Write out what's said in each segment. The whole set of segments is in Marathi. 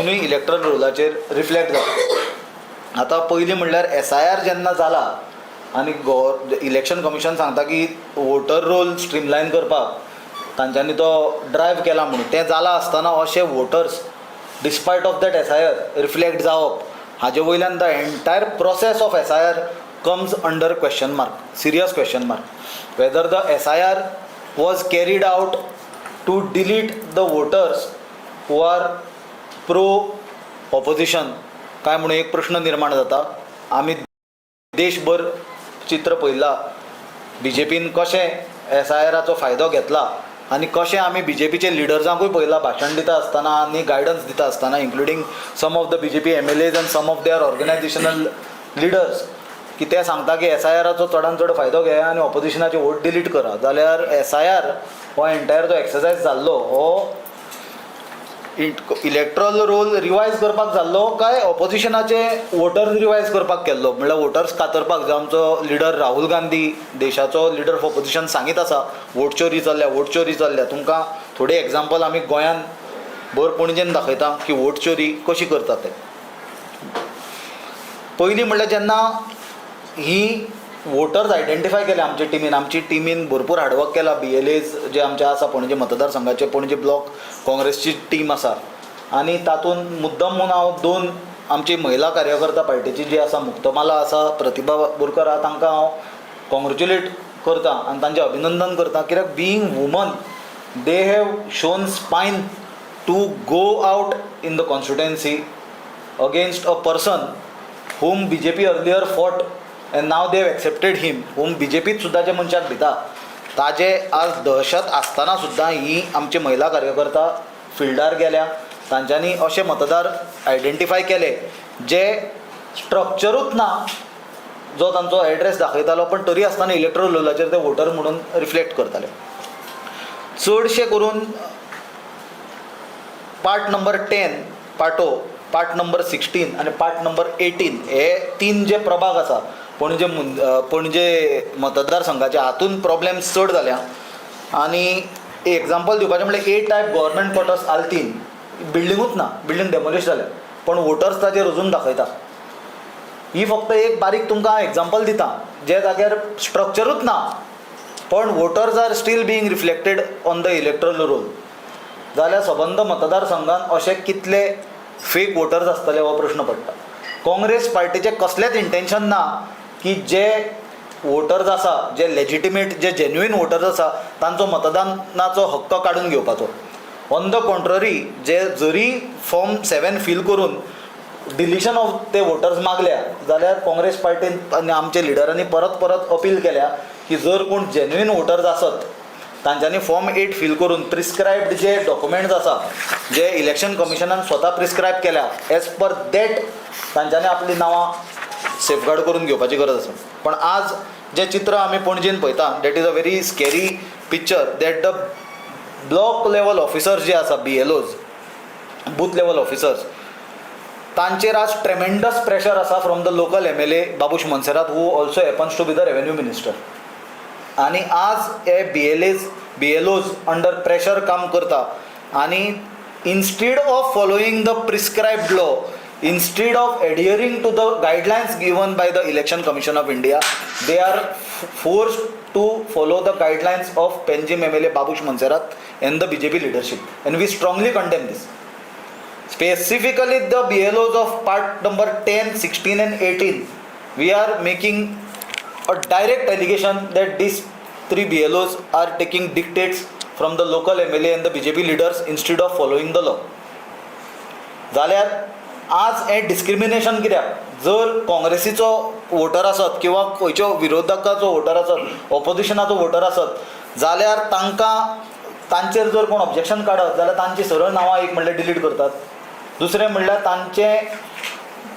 दोनूय इलेक्ट्रल रोलाचेर रिफ्लेक्ट जाता. आतां पयलीं म्हणल्यार SIR जेन्ना जाला आनी इलेक्शन कमिशन सांगता की वोटर रोल स्ट्रीमलायन करपाक तांच्यांनी तो ड्रायव केला म्हणून, तें जालां आसतना अशे voters despite of that SIR reflect जावप, हाजे वयल्यान the entire process of SIR comes under question mark, serious question mark. Whether the SIR was carried out to delete the voters who are pro opposition काय म्हणून एक प्रश्न निर्माण जाता. आमी देशभर चित्र पळयलां BJPन कशें SIRाचो फायदो घेतला आनी कशें आमी BJPचे लिडर्सांकूय पळयलां भाशण दिता आसतना आनी गायडन्स दिता आसतना, including some of the BJP MLAs and some of their organisational leaders, की ते सांगता की SIRाचो चडान चड फायदो घेया आनी ऑपोजिशनाचे वोट डिलीट करा. जाल्यार SIR हो एंटायर जो एक्सरसायज जाल्लो हो इलेक्ट्रल रोल रिवायज करपाक जाल्लो काय ऑपोजिशनाचे वोटर्स रिवायज करपाक केल्लो, म्हणल्यार वोटर्स कातरपाक. जो आमचो लिडर राहुल गांधी, देशाचो लिडर ऑफ ऑपोजिशन, सांगीत आसा वोट चोरी चल्ल्या, वोट चोरी चल्ल्या. तुमकां थोडे एग्जाम्पल आमी गोंयान भर पणजेन दाखयता की वोट चोरी कशी करता ते. पयलीं म्हणल्यार जेन्ना ही वोटर्स आयडेंटिफाय केले आमची टिमीन भरपूर हार्डवर्क केला. BLAs जे आमचे आसा पणजे मतदारसंघाचे, पणजे ब्लॉक काँग्रेसची टीम आसा आनी तातूंत मुद्दम म्हणून हांव 2 आमची महिला कार्यकर्ता पार्टीची जी आसा, मुक्तमाला आसा, प्रतिभा बोरकर आहा, तांकां हांव कॉंग्रेच्युलेट करता आनी तांचें अभिनंदन करता. कित्याक being woman they have shown spine to go out in the constituency against a person whom BJP earlier fought and now they have accepted him, whom BJPत सुद्धा जे मनशाक भिता ताजे आज दहशत आसतना सुद्धा ही आमची महिला कार्यकर्ता फिल्डार गेल्या. तांच्यांनी अशे मतदार आयडेंटिफाय केले जे स्ट्रक्चरूच ना जो तांचो एड्रेस दाखयतालो, पण तरी आसतना इलेक्ट्रल रोलाचेर ते वोटर म्हणून रिफ्लेक्ट करताले. चडशे करून पार्ट नंबर 10 पार्टो, पार्ट नंबर 16 आनी पार्ट नंबर 18 हे 3 जे प्रभाग आसा पणजे मतदारसंघाचे, हातून प्रॉब्लेम्स चड जाल्या. आनी एग्जाम्पल दिवपाचें म्हणल्यार 8 टायप गव्हर्मेंट क्वॉर्टर्स आल्तीन, बिल्डिंगूच ना, बिल्डिंग डेमोलिश जाल्या, पण वोटर्स ताजेर अजून दाखयता. ही फक्त एक बारीक तुमकां एग्जाम्पल दिता जे जाग्यार स्ट्रक्चरूच ना, पण voters are still being reflected on the erectile role. जाल्यार सबंद मतदारसंघान अशे कितले फेक वोटर्स आसतले हो प्रश्न पडटा. काँग्रेस पार्टीचे कसलेंच इंटेन्शन ना की जे वोटर्स आसा, जे लेजिटिमेट, जे जेन्युइन वोटर्स आसा तांचो मतदानाचो हक्क काडून घेवपाचो. ऑन द कॉन्ट्ररी, जे जरी फॉर्म 7 फील करून डिलिशन ऑफ ते वोटर्स मागल्या जाल्यार काँग्रेस पार्टीन आनी आमच्या लिडरांनी परत परत अपील केल्या की जर कोण जेन्युइन वोटर्स आसत तांच्यांनी फॉर्म 8 फील करून प्रिस्क्रायब्ड जे डॉक्युमेंट्स आसा जे इलेक्शन कमिशनान स्वता प्रिस्क्रायब केल्या एज पर दॅट तांच्यांनी आपली नांवां सेफगार्ड करून घेवपाची गरज आसा. पण आज जे चित्र आमी पणजेन पळयता that is a very scary picture that the block level officers जे आसा, BLOs, बूथ लेवल ऑफिसर्स, तांचेर आज ट्रेमेंडस प्रेशर आसा from the local MLA Babush Monserrate, who also happens to be the revenue minister. आनी आज हे BLOs अंडर प्रेशर काम करता आनी instead of following the prescribed law, instead of adhering to the guidelines given by the Election Commission of India, they are forced to follow the guidelines of Panjim MLA Babush Mansarat and the BJP leadership, and we strongly condemn this. Specifically the BLOs of part number 10, 16 and 18, we are making a direct allegation that these 3 BLOs are taking dictates from the local MLA and the BJP leaders instead of following the law. जाल्यार आज हे डिस्क्रिमिनेशन कित्याक? जर काँग्रेसीचो वोटर आसत किंवा खंयच्या विरोधकाचो वोटर आसत, ऑपोजिशनाचो वोटर आसत, जाल्यार तांचेर जर कोण ऑब्जेक्शन काडत जाल्यार तांची सरळ नांवां एक म्हणल्यार डिलीट करतात. दुसरें म्हणल्यार तांचें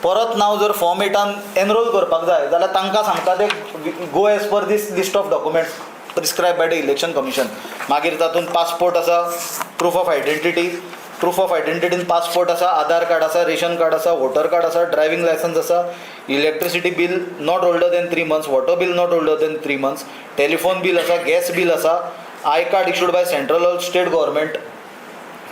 परत नांव जर फॉर्म 8 एनरोल करपाक जाय जाल्यार तांकां सांगता ते go as per this list of documents prescribe by the election commission. मागीर तातूंत पासपोर्ट आसा, प्रूफ ऑफ आयडेंटिटीन पासपोर्ट आसा, आधार कार्ड आसा, रेशन कार्ड आसा, वोटर कार्ड आसा, ड्रायव्हिंग लायसन्स आसा, electricity bill not older than 3 months, water bill not older than 3 months, telephone bill आसा, गॅस बिल आसा, I card issued by central or state government,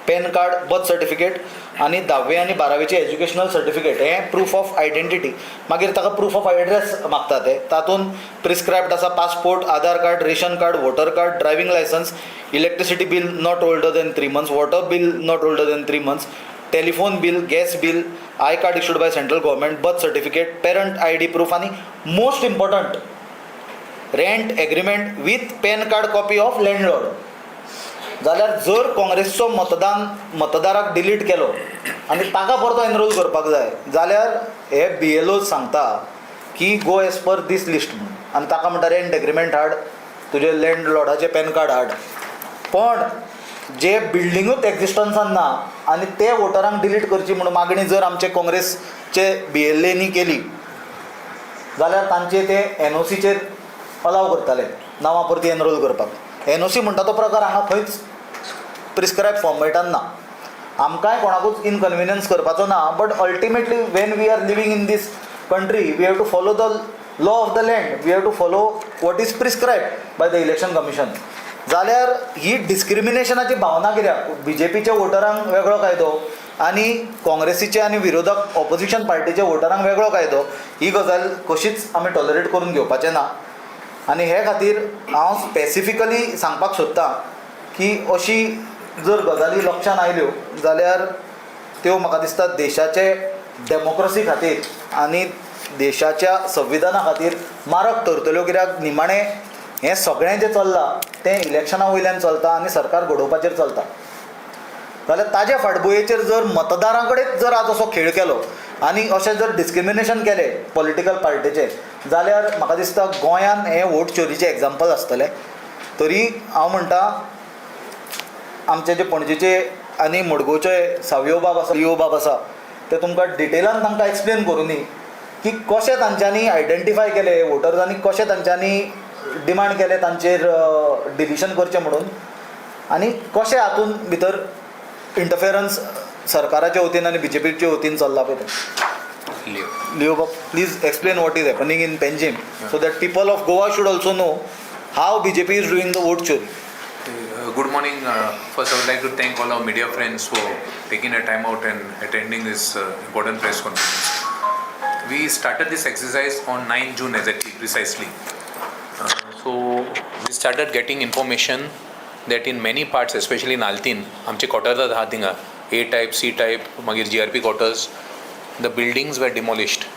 PAN card, birth certificate आनी 10वी आनी 12वीचे एज्युकेशनल सर्टिफिकेट हें प्रूफ ऑफ आयडेंटिटी. मागीर ताका प्रूफ ऑफ एड्रेस मागता ते. तातूंत प्रिस्क्रायब्ड आसा passport, Aadhaar card, ration card, voter card, driving licence, electricity bill not older than 3 months, water bill not older than 3 months, telephone bill, gas bill, I card issued by central government, birth certificate, parent ID proof आनी most important rent agreement with PAN card copy of landlord. जाल्यार जर काँग्रेसचो मतदाराक डिलीट केलो आनी ताका परतो एनरोल करपाक जाय जाल्यार हे BLOs सांगता की गो एज पर दीस लिस्ट म्हणून, आनी ताका म्हणटा रेंट एग्रीमेंट हाड, तुजे लँडलॉर्डाचें पॅन कार्ड हाड. पण जे बिल्डिंगूच एक्झिस्टन्सान ना आनी ते वोटरांक डिलीट करची म्हणून मागणी जर आमचे काँग्रेसचे BLAंनी केली जाल्यार तांचे ते NOCचेर अलाव करताले नांवां परती एनरोल करपाक. NOC म्हणटा तो प्रकार हांगा खंयच प्रिस्क्रायब फॉर्मेटान ना. आमकांय कोणाकूच इनकन्विनियन्स करपाचो ना, but ultimately when we are living in this country we have to follow the law of the land, we have to follow what is prescribe by the election commission. जाल्यार ही डिस्क्रिमिनेशनाची भावना कित्याक? BJPच्या वोटरांक वेगळो कायदो आनी काँग्रेसीचे आनी विरोधक ऑपोजिशन पार्टीच्या वोटरांक वेगळो कायदो, ही गजाल कशीच आमी टॉलरेट करून घेवपाचें ना. आनी हे खातीर हांव स्पेसिफिकली सांगपाक सोदतां की अशी जर गजाली लक्षांत आयल्यो जाल्यार त्यो म्हाका दिसता देशाचे डेमोक्रेसी खातीर आनी देशाच्या संविधाना खातीर मारक ठरतल्यो. कित्याक निमाणें हें सगळें जें चल्लां तें इलेक्शना वयल्यान चलता आनी सरकार घडोवपाचेर चलता. जाल्यार ताजे फाटभुंयेचेर जर मतदारां कडेन जर आज असो खेळ केलो आनी अशें जर डिस्क्रिमिनेशन केलें पॉलिटिकल पार्टीचें जाल्यार म्हाका दिसता गोंयान हें वोट चोरीचें एग्जाम्पल आसतलें. तरी हांव म्हणटा आमचे जे पणजेचे आनी मडगांवचे सावयो बाब आसा, लिओ बाब आसा, ते तुमकां डिटेलान तांकां एक्सप्लेन करूं न्ही की कशें तांच्यांनी आयडेंटिफाय केले वोटर्सांनी, कशें तांच्यांनी डिमांड केलें तांचेर डिलिशन करचें म्हणून, आनी कशें हातूंत भितर इंटरफियरन्स सरकाराच्या वतीन आनी BJPच्या वतीन चल्ला पळय तें. Leo Bab, please explain what is happening in Panjim so that people of Goa should also know how BJP is doing the vote चोरी. Good morning. First, I would like to thank all our media friends for taking a time out and attending this important press conference. We started this exercise on 9 June exactly, precisely. So, we started getting information that in many parts, especially in Altin, आमचे quarters आहात थिंगा A type, C type, मागीर GRP quarters, the buildings were demolished.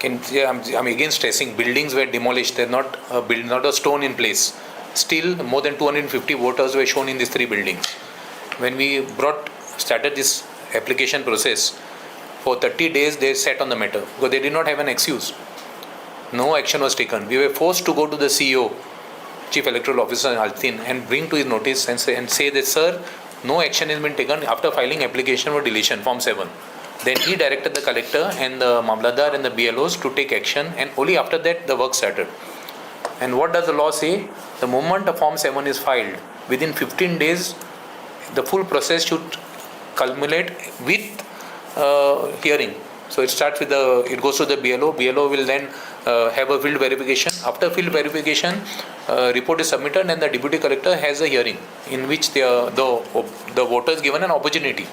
I'm again stressing, buildings were demolished. They're not a stone in place. Still, more than 250 voters were shown in these 3 buildings. When we started this application process, for 30 days they sat on the matter because they did not have an excuse. No action was taken. We were forced to go to the CEO, Chief Electoral Officer in Altin, and bring to his notice and say that, sir, no action has been taken after filing application for deletion, Form 7. Then he directed the collector and the Mamladar and the BLOs to take action, and only after that the work started. And what does the law say? The moment a Form 7 is filed, within 15 days, the full process should culminate with hearing. So it starts with it goes to the BLO. BLO will then have a field verification. After field verification, report is submitted and the deputy collector has a hearing in which the voter is given an opportunity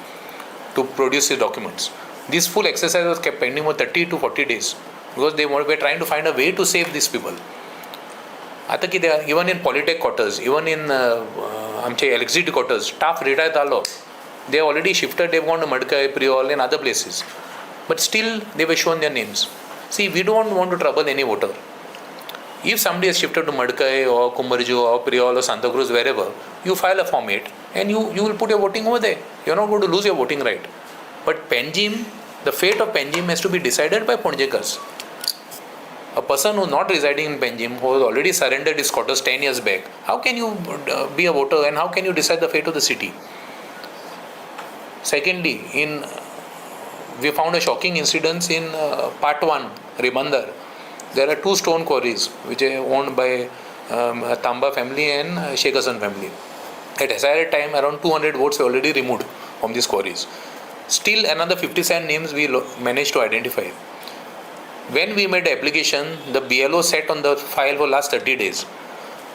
to produce his documents. This full exercise was kept pending for 30 to 40 days because they were trying to find a way to save these people. आता कितें, even in polytech quarters, even in आमचे इलेक्ट्रिसिटी क्वार्टर्स, स्टाफ रिटायर जालो, they already shifted, they've gone to Madkai, Priol and other places, but still they were shown their names. See, we don't want to trouble any voter. If somebody has shifted to Madkai or Kumbarjo or Priol or Santa Cruz, wherever, you file a Form 8 and you will put your voting over there. You're not going to lose your voting right. But Panjim, the fate of Panjim has to be decided by Ponjekars. A person who is not residing in Panjim, who has already surrendered his quarters 10 years back, how can you be a voter and how can you decide the fate of the city? Secondly, we found a shocking incident in Part 1, Ribandar. There are 2 stone quarries which are owned by Tamba family and Sheikh Hassan family. At SIR time, around 200 votes were already removed from these quarries. Still, another 57 names we managed to identify. When we made the application, the BLO sat on the file for last 30 days.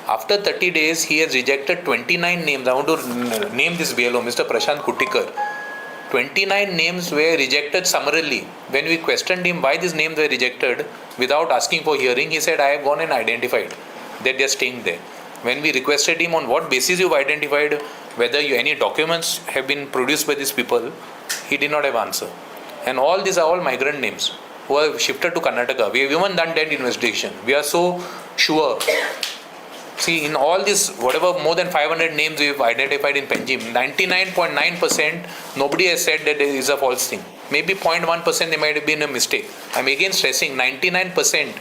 After 30 days, he has rejected 29 names. I want to name this BLO, Mr. Prashant Kutikar. 29 names were rejected summarily. When we questioned him why these names were rejected without asking for hearing, he said, I have gone and identified that they are staying there. When we requested him on what basis you've identified, whether any documents have been produced by these people, he did not have answer. And all these are all migrant names who have shifted to Karnataka. We have even done that investigation. We are so sure. See, in all this, whatever more than 500 names we've identified in Panjim, 99.9% nobody has said that it is a false thing. Maybe 0.1% there might have been a mistake. I'm again stressing 99%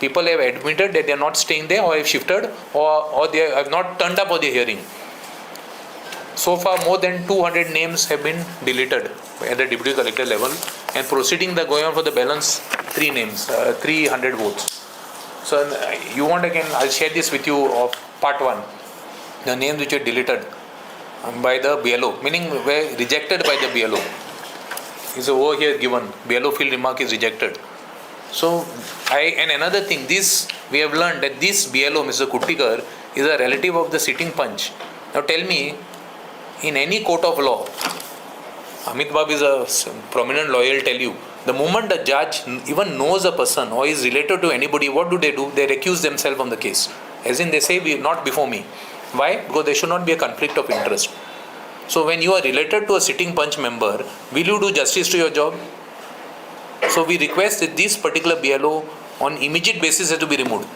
people have admitted that they are not staying there or have shifted or they have not turned up for the hearing. So far, more than 200 names have been deleted at the deputy collector level, and proceedings are going on for the balance 3 names, 300 votes. So, you want again, I'll share this with you of part 1. The names which were deleted by the BLO, meaning were rejected by the BLO. Is over here given. BLO field remark is rejected. So, and another thing, this we have learned that this BLO, Mr. Kuttikar, is a relative of the sitting punch. Now tell me, in any court of law, Amit Bab is a prominent lawyer, will tell you, the moment the judge even knows a person or is related to anybody, what do? They recuse themselves from the case. As in, they say, not before me. Why? Because there should not be a conflict of interest. So when you are related to a sitting punch member, will you do justice to your job? So we request that this particular BLO on immediate basis has to be removed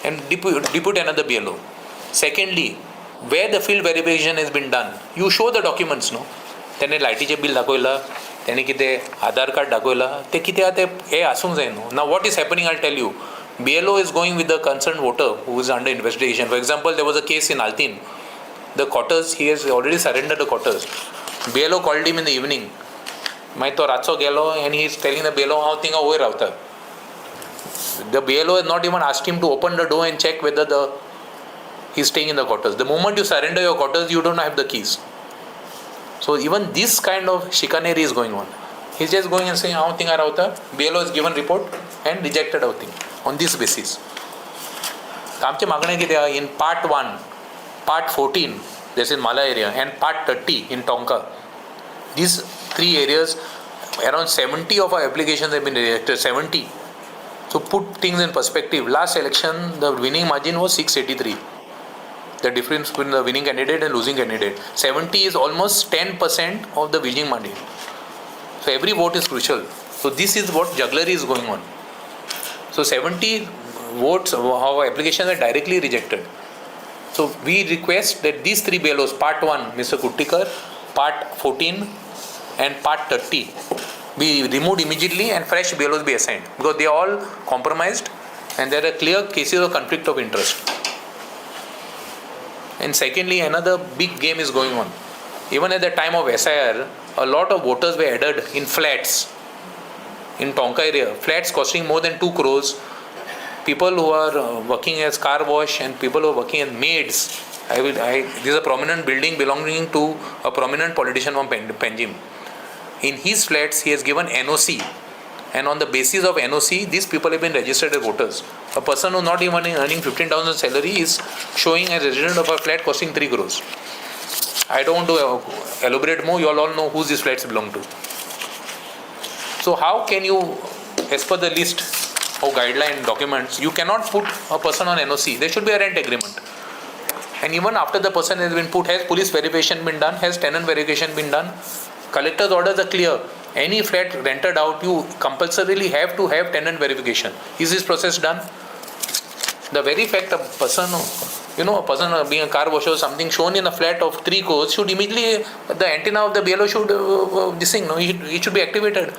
and depute another BLO. Secondly, where the field verification has been done, you show the documents, no? त्याने लायटीचे बिल दाखवला, त्याने किती आधार कार्ड दाखवला, ते किती आहे ते हे असून जाय no. Now what is happening, I'll tell you. BLO is going with the concerned voter who is under investigation. For example, there was a case in Altin. The quarters, he has already surrendered the quarters. BLO called him in the evening. मागीर तो रातचो गेलो and he is telling the BLO हांव थिंगा वयर रावता. The BLO has not even asked him to open the door and check whether he is staying in the quarters. The moment you surrender your quarters, you don't have the keys. So even this kind of chicanery is going on. He is just going and saying हांव थिंगा रावता. BLO has given report and rejected everything on this basis. आमचे मागणे कितें आहा in part 1, part 14, this is Mala area, and part 30 in Tonka. These 3 areas, around 70 of our applications have been rejected. 70. So put things in perspective. Last election, the winning margin was 683. The difference between the winning candidate and losing candidate. 70 is almost 10% of the winning margin. So every vote is crucial. So this is what jugglery is going on. So 70 votes of our applications are directly rejected. So we request that these 3 BLOs, part 1, Mr. Kuttikar, part 14 and part 30 be removed immediately and fresh BLOs be assigned, because they are all compromised and there are clear cases of conflict of interest. And secondly, another big game is going on. Even at the time of SIR, a lot of voters were added in flats in Tonka area, flats costing more than 2 crores. People who are working as car wash and people who are working as maids. This is a prominent building belonging to a prominent politician from Panjim. In his flats, he has given NOC, and on the basis of NOC, these people have been registered as voters. A person who is not even earning 15,000 salary is showing as resident of a flat costing 3 crores. I don't want to elaborate more. You all know who these flats belong to. So how can you, as per the list of guideline documents, you cannot put a person on NOC. There should be a rent agreement. And even after the person has been put, has police verification been done, has tenant verification been done, collector's orders are clear. Any flat rented out, you compulsorily have to have tenant verification. Is this process done? The very fact a person, a person being a car washer or something shown in a flat of 3 crores should immediately, the antenna of the BLO should, it should be activated.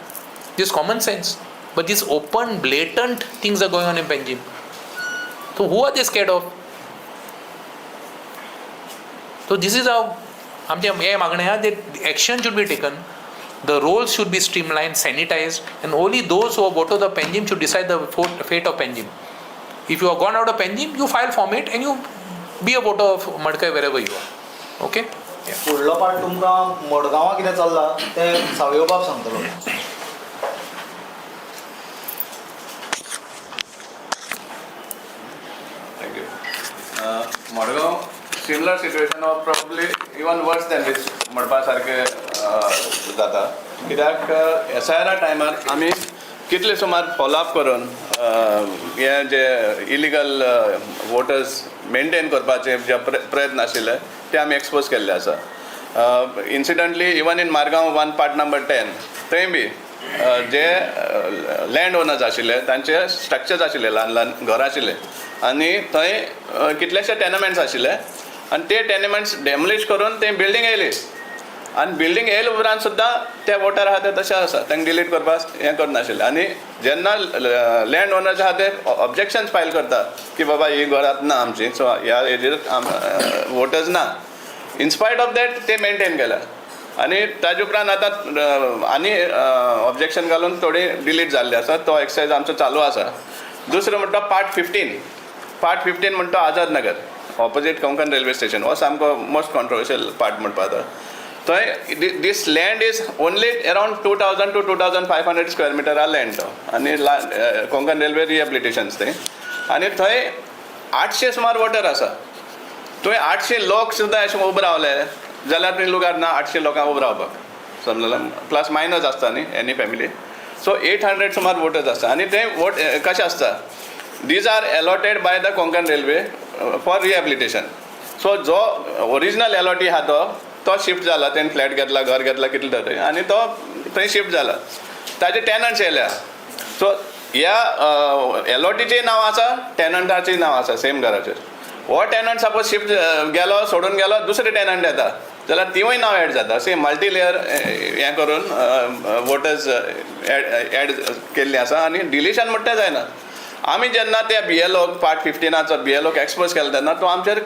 This is common sense. But these open, blatant things are going on in Panjim. So who are they scared of? So this is how that action should be taken. The roles should be streamlined, sanitized, and only those who have voted the Panjim should decide the fate of Panjim. If you have gone out of Panjim, you file form it and you be a voter of Madkai wherever you are. Okay? फुडलो पार्ट तुमकां मडगांवां कितें चल्लां तें सावयो बाब सांगतलो. Thank you. Madgaon, similar situation or probably even worse than this Madba sarke जाता कित्याक SIR टायमार आमी कितले सुमार फॉलोअप करून हे जे इलिगल वोटर्स मेंटेन करपाचे जे प्रयत्न आशिल्ले ते आमी एक्सपोज केल्ले आसा incidentally even in Margao 1 part number 10 थंय बी जे लँड ओनर्स आशिल्ले तांचे स्ट्रक्चर्स आशिल्ले ल्हान ल्हान घरां आशिल्ले आनी थंय कितलेशे टेनमेंट्स आशिल्ले आनी ते टेनमेंट्स डॅमोलिश करून ते बिल्डींग येयली आनी बिल्डींग येयले उपरांत सुद्दां ते वोटर आहा ते तशें आसा तांकां डिलीट करपाक हें करनाशिल्ले आनी जेन्ना लँड ओनर्स आहा ते ऑब्जेक्शन्स फायल करता की बाबा ही घरांत ना आमची सो ह्या हेजेर वोटर्स ना इनस्पायट ऑफ दॅट ते मेंटेन केल्या आनी ताजे उपरांत आतां आनी ऑब्जेक्शन घालून थोडी डिलीट जाल्ली आसा तो एक्सरसायज आमचो चालू आसा दुसरो म्हणटा पार्ट 15 म्हणटा Azad Nagar opposite Konkan railway station हो सामको मोस्ट कॉन्ट्रोवर्शियल पार्ट म्हणपा जाता थंय this land is only around 2000 to 2500 square metre हा लँड तो आनी कोंकण रेल्वे रिहेबिलिटेशन्स थंय आनी थंय 800 सुमार वोटर आसा थंय 800 लोक सुद्दां अशें उबे रावले जाल्यार थंय लुगार ना 800 लोकांक उबे रावपाक समजलें प्लस मायनस आसता न्ही एनी फॅमिली सो 800 सुमार वोटर्स आसता आनी ते वोट कशें आसता these are allotted by the Konkan railway for rehabilitation so जो ओरिजिनल अलॉटी आहा तो शिफ्ट जाला तेणें फ्लॅट घेतला घर घेतला कितले तरी आनी तो थंय शिफ्ट जाला ताजे टेनंट्स येयल्या सो ह्या अलॉटीचें नांव आसा टेनंटाचें नांव आसा सेम घराचेर हो टेनंट सपोज शिफ्ट गेलो सोडून गेलो दुसरे टेनंट येता जाल्यार तिवूय नांव एड जाता सेम मल्टी लेयर हें करून वोटर्स एड केल्ली आसा आनी डिलिशन म्हणटा जायना आमी जेन्ना त्या BLO पार्ट 15 BLO एक्सपोज केलो तेन्ना तो आमचेर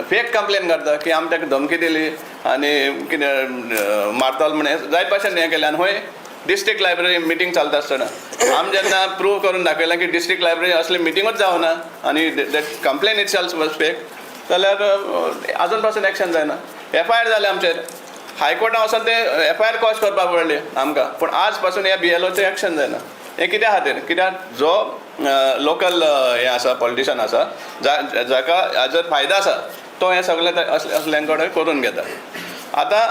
फेक कंप्लेन करता की आमी ताका धमकी दिली आनी कितें मारतलो म्हणून जायत भाशेन हें केलें आनी खंय डिस्ट्रिक्ट लायब्ररी मिटींग चलता आसतना आमी जेन्ना प्रूव करून दाखयलें की डिस्ट्रिक्ट लायब्ररी असली मिटींगूच जावना आनी that complain it self was fake जाल्यार आजून पासून एक्शन जायना FIR जालें आमचेर हायकोर्टान वचून ते FIR कॉज करपाक पडली आमकां पूण आज पासून ह्या BLOचें एक्शन जायना हें कित्या खातीर कित्याक जो लोकल हें आसा पॉलिटिशन आसा जाका हाजो फायदो आसा तो हें सगळें असल्यां कडेन करून घेता आतां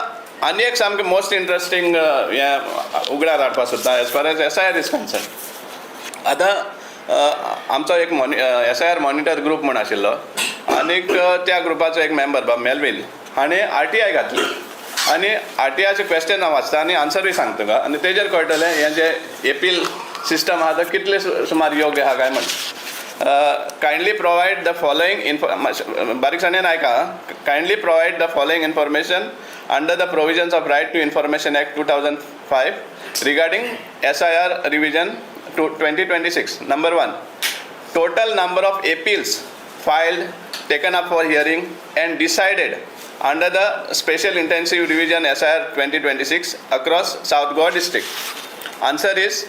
आनी एक सामकें मोस्ट इंट्रस्टींग हें उगड्यार हाडपाक सोदता as far as SIR is concern आतां आमचो एक SIR मॉनिटर ग्रूप म्हण आशिल्लो आनीक त्या ग्रुपाचो एक मेंबर बाब मेलवीन हाणें RTI घातली आनी RTIचे क्वेश्चन हांव वाचता आनी आन्सरूय सांगता तुका आनी तेजेर कळटलें हें जे एपील सिस्टम आहा तो कितले सुमार योग्य आहा काय म्हण कायंडली प्रोवायड द फॉलोइंग बारीकसाणेन आयका kindly provide the following information under the provisions of right to information act 2005 regarding SIR revision 2026 number 1 total number of appeals filed taken up for hearing and decided under the special intensive revision SIR 2026 across South Goa district. Answer is,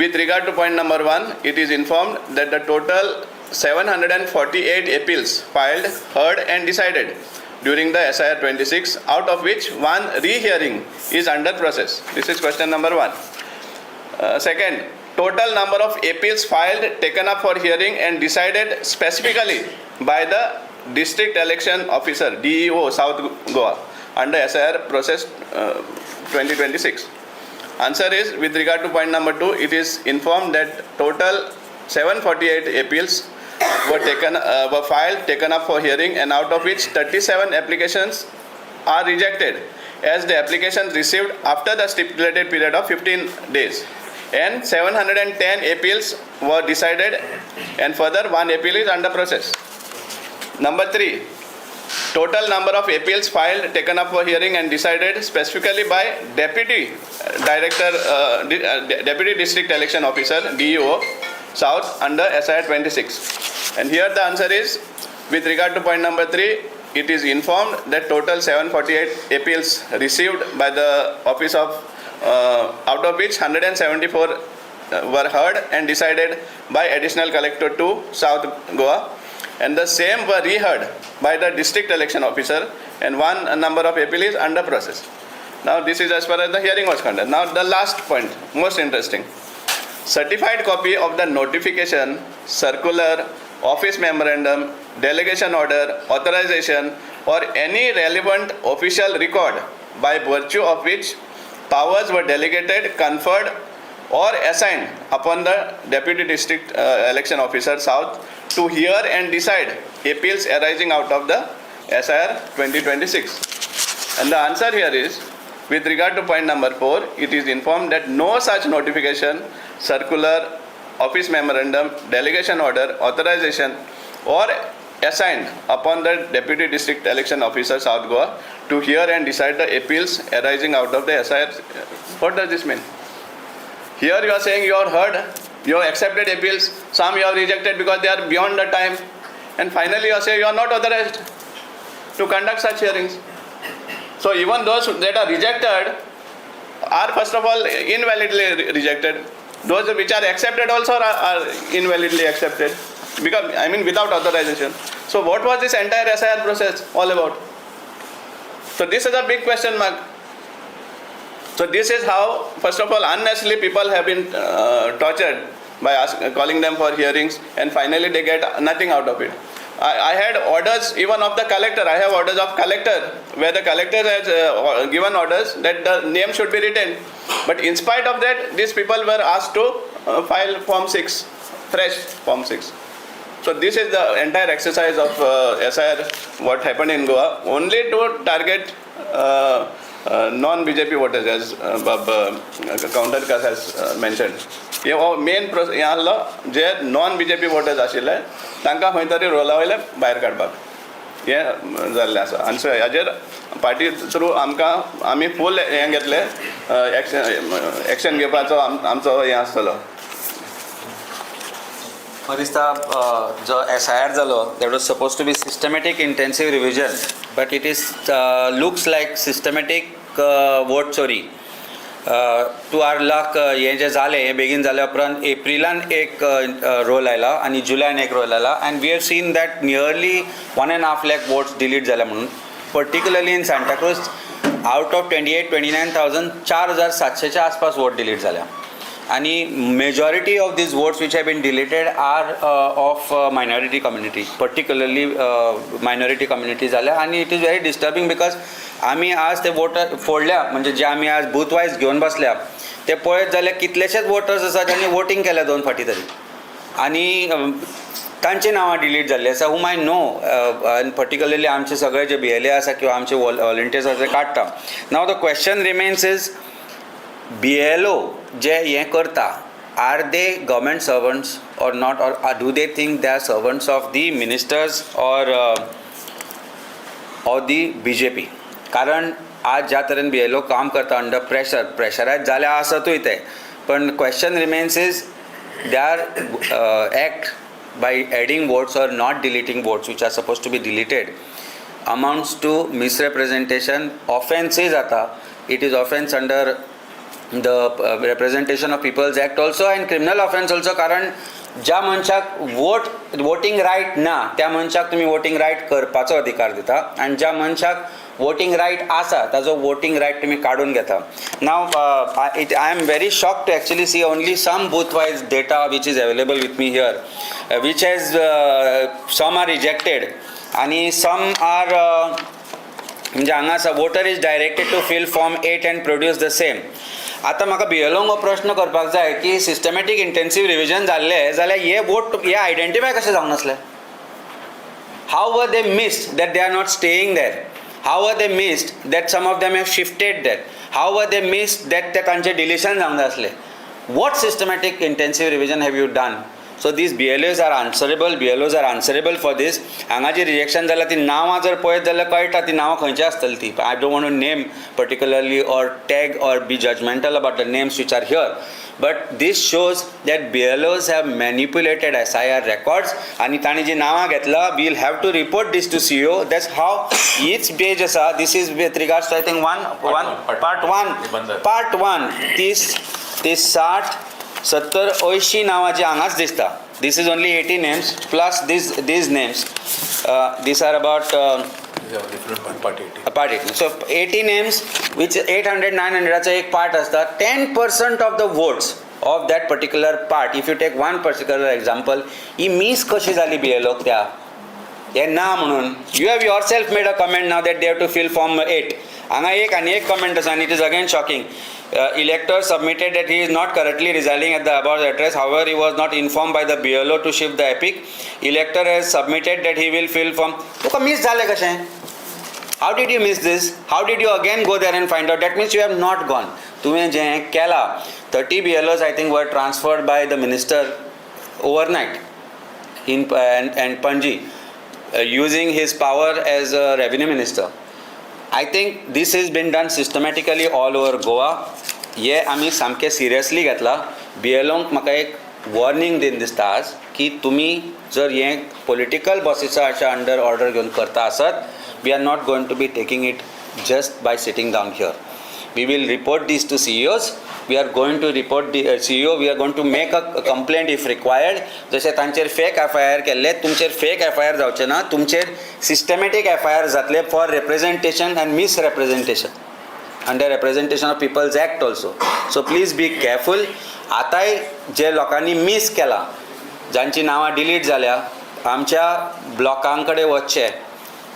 with regard to point number 1, it is informed that the total 748 appeals filed, heard and decided during the SIR 26, out of which one rehearing is under process. This is question number 1. Second, total number of appeals filed, taken up for hearing and decided specifically by the District Election Officer DEO South Goa under SIR process 2026. Answer is, with regard to point number 2, it is informed that total 748 appeals were filed, taken up for hearing, and out of which 37 applications are rejected as the applications received after the stipulated period of 15 days. And 710 appeals were decided, and further one appeal is under process. Number 3, total number of appeals filed, taken up for hearing and decided specifically by Deputy District Election Officer DEO South under SIR 26. And here the answer is, with regard to point number 3, it is informed that total 748 appeals received by the office of out of which 174 were heard and decided by Additional Collector 2 South Goa, and the same were reheard by the District Election Officer, and one number of appeal is under process. Now this is as far as the hearing was concerned. Now the last point, most interesting. Certified copy of the notification, circular, office memorandum, delegation order, authorization or any relevant official record by virtue of which powers were delegated, conferred, or assigned upon the Deputy District Election Officer South to hear and decide appeals arising out of the SIR 2026. And the answer here is, with regard to point number 4, it is informed that no such notification, circular, office memorandum, delegation order, authorization, or assigned upon the Deputy District Election Officer South Goa to hear and decide the appeals arising out of the SIR. What does this mean? Here you are saying you have heard, you have accepted appeals, some you have rejected because they are beyond the time, and finally you are saying you are not authorized to conduct such hearings. So even those that are rejected are first of all invalidly rejected. Those which are accepted also are invalidly accepted, because I mean without authorization. So what was this entire SIR process all about? So this is a big question mark. So this is how, first of all, unnecessarily people have been tortured by calling them for hearings, and finally they get nothing out of it. I had orders even of the collector. I have orders of collector where the collector has given orders that the name should be written. But in spite of that, these people were asked to file Form 6, fresh Form 6. So this is the entire exercise of SIR, what happened in Goa, only to target non-BJP voters, as Countercast has mentioned. हे मेन ह्या जे नॉन BJP वोटर्स आशिल्ले तांकां खंय तरी रोला वयले भायर काडपाक हें जाल्लें आसा. आनी सो हाजेर पार्टी थ्रू आमी फूल हें घेतलें, एक्शन घेवपाचो आमचो हें आसतलो. म्हाका दिसता जो SIR जालो, that was supposed to be systematic intensive revision, but it is looks like systematic vote chori. To our luck हें जें जालें हें बेगीन जाल्या उपरांत एप्रिलान एक रोल आयला आनी जुलायन एक रोल आयला, and we have seen that nearly 1.5 lakh votes delete जाल्या म्हणून, particularly in Santa Cruz out of 29,000 4,700च्या आसपास वोट डिलीट जाल्या. आणि majority of these votes which have been deleted are of minority community, particularly minority community जाल्या. आणि it is very disturbing, because आमी आज ते वोटर फोडल्या, म्हणजे जे आमी आज बूथ वायज घेवन बसल्या ते पळयत जाल्यार कितलेशेच वोटर्स आसा ज्यांनी वोटींग केल्या 2 फावटी तरी, आनी तांची नांवां डिलीट जाल्ली आसा, हूम आय नो, आनी पर्टिक्युलरली आमचे सगळे जे BLA आसा किंवा आमचे वॉलंटियर्स आसा ते काडटा. नाव the question remains is, BLO जे हें करता, are they government servants or not, or do they think they are servants of the ministers or the BJP? कारण आज ज्या तरेन BLO काम करता अंडर प्रेशरायज जाल्या आसतूय ते, पण question remains is they are act by adding votes or not deleting votes which are suppose to be deleted amounts to misrepresentation. ऑफेन्सय जाता, it is offence under the Representation of People's Act also, and criminal offense also, कारण ज्या मनशाक वोटींग रायट ना त्या मनशाक तुम्ही वोटींग रायट करपाचो अधिकार दिता, आणि ज्या मनशाक वोटींग रायट आसा ताजो वोटींग रायट तुम्ही काडून घेता. Now I am very shock to actually see only some booth wise data which is available with me here, which has some are rejected आणि सम आर, म्हणजे हांगा voter is directed to fill form 8 and produce the same. आतां म्हाका BLOंक हो प्रश्न करपाक जाय की सिस्टमॅटीक इंटेन्सीव रिविजन जाल्लें जाल्यार हे वोट हे आयडेंटिफाय कशें जावंक नासलें? How were they missed that they are not staying there? How were they missed that some of them have shifted there? How were they missed that ते तांचें डिलिशन जावंक जाय आसलें? What systematic intensive revision have you done? So these BLOs are answerable for this. हांगा जी रिजेक्शन जाल्यार ती नांवां जर पळयत जाल्यार कळटा ती नांवां खंयची आसतली ती. I don't want to name particularly or tag or be judgemental about the names which are here, but this shows that BLOs have manipulated SIR records, आणि तांणी जी नांवां घेतला, we will have to report this to CO. That's how हीच पेज आसा. This is with regards to I think part 1 30 ते 60 70 80 नांवांची हांगाच दिसता. This is only 80 names plus these names. These are about different part 80. Part 80. So 80 names, which 800-900 एक part असता. 10% of the votes of that particular part. If you take one particular example, he miss कशी झाली BLO त्या? हे ना म्हणून you have yourself made a comment now that they have to fill form 8. हांगा आनी एक कमेंट आसा, आनी it is again shocking. Elector submitted that he is not currently residing at the above address. However, he was not informed by the BLO to shift the epic. Elector has submitted that he will fill from. Tuka miss झालें कशें? How did you miss this? How did you again go there and find out? That means you have not gone. तुवें जें केलां 30 BLOs I think were transferred by the minister overnight in and Panji using his power as a revenue minister. I think this has been done systematically all over Goa. हे आमी सामकें सिरियसली घेतला. BLOंक म्हाका एक वॉर्निंग दिन दिसता आज की तुमी जर हें पॉलिटिकल बॉसीसाच्या अंडर ऑर्डर घेवन करता आसत, we are not going to be taking it just by sitting down here. We will report these to CEOs. We are going to report the CEO. We are going to make a complaint if required. जशें तांचेर फेक FIR केल्ले, तुमचेर फेक FIR जावचे ना, तुमचेर सिस्टमॅटीक FIR जातले for representation and misrepresentation under representation of people's act also. So please be careful. आतांय जे लोकांनी मिस केला, जांची नांवां डिलीट जाल्या, आमच्या ब्लॉकां कडेन वचचे,